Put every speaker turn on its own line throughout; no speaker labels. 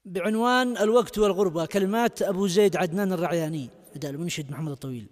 بعنوان الوقت والغربة، كلمات أبو زيد عدنان الرعياني، أداء المنشد محمد الطويل.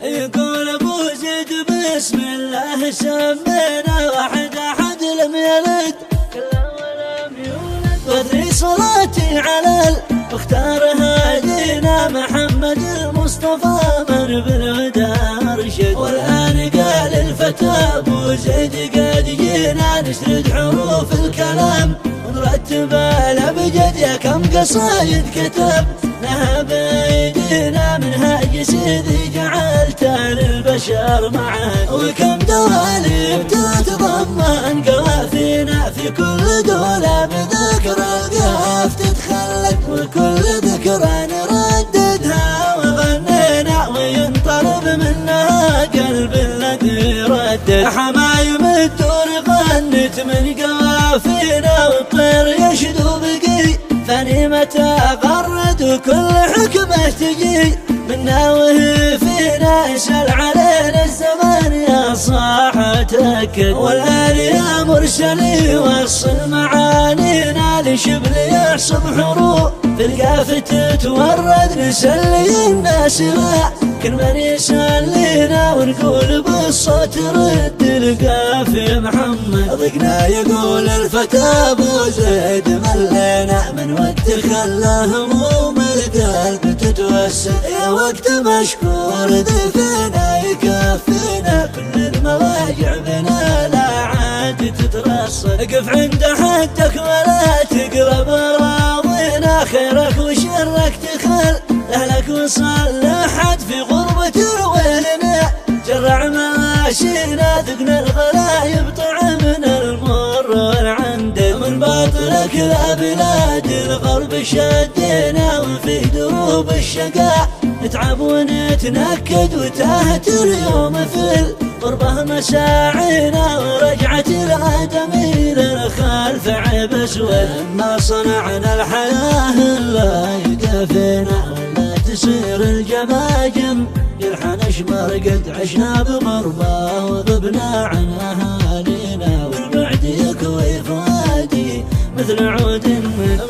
يقول أبو زيد بسم الله سمينا واحد أحد لم يلد كلا ولم يولد، بدري صلاتي على المختار هادينا محمد المصطفى من بالهدى أرشد. والآن قال الفتى أبو زيد قد جينا نسرد حروف الكلام ونرتب الأبجد، يا كم قصايد كتب لها بأيدينا منهاج سيدي جعلتها للبشر معهد، وكم دواليب تتضمن قوافينا في كل دولة بذكر القاف تتخلد، وكل ذكرى نرددها وغنينا وينطلب منها قلب الذي ردد. حمايم الدور غنت من قوافينا والطير يشدو بقي ثاني متى غرد، وكل حكمة تجي منا وهي فينا يسأل علينا الزمان يا صاح تأكد. والآن يا مرسلي وصل معانينا لشبل يحصب حروف في القاف تتورد، نسلي الناس لا كل من يسلينا ونقول بالصوت رد القاف يا محمد. ضقنا يقول الفتى أبو زيد ملينا من وقت خلى هموم القلب تتوسل، يا وقت مشكور ذفينا يكفينا كل المواجع بنا لا عاد تترصد. اقف عند حدك ولا تقرب راضينا خيرك وشرك تخل أهلك وصلحت في غربة ويلنا، جرع ماشينا ذقنا الغلايب طعمنا المر والعندل، من باطلك لا بلاد الغرب شدينا وفي دروب الشقاء نتعب ونتنكد، وتاهت اليوم في الغربة مساعينا ورجعت الآدمين الخلف عيب اسود. ما صنعنا الحياة لا يكفينا ولا تصير الجماجم يلحن شمر قد عشنا بغربة وغبنا عن أهالينا، والبعد يكوي فؤادي مثل عود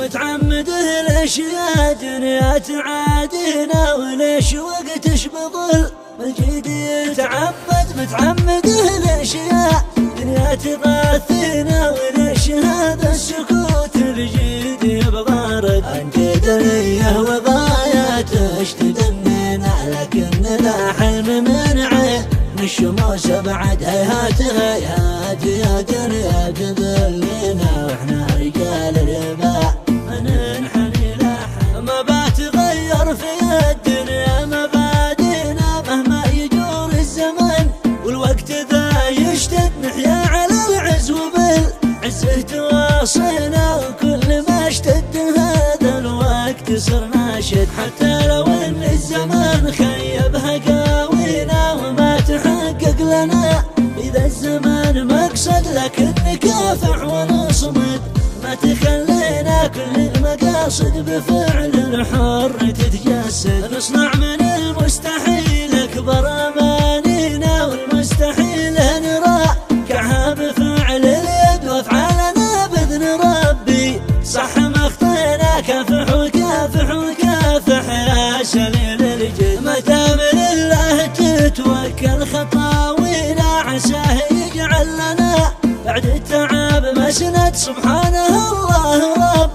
متعمده الاشياء دنيا تعادينا، وليش وقتش بظل الجيد يتعبد متعمده الاشياء دنيا تغاثينا، وليش هذا السكوت الجيد يبغى رد. انت دنيا وغايات اشتدنينا لكن لا حلم من عين الشموس بعد هيهات هيهات يا دنيا تذلينا، واحنا رجال الرباع ما ننحني لحن. ما بتغير في الدنيا مبادئنا مهما يجور الزمن، والوقت ذا يشتد نحيا على العز وبالعز تواصينا، وكل ما اشتد هذا الوقت صرنا شد، حتى لو ان الزمان خيبها قاوينا وما تحقق لنا إذا الزمان مقصد، لكن نكافح ونصمد ما تخلينا كل المقاصد بفعل الحر تتجسد. نصنع من المستحيل أكبر أمانينا، والمستحيل نرى كعها بفعل اليد وافعالنا بإذن ربي. صح ما اخطينا كافح وكافح وكافح يا سليل الجد، متى من الله تتوكل خطاوينا عساه يجعل لنا بعد التعب مسند سبحانه الله رب.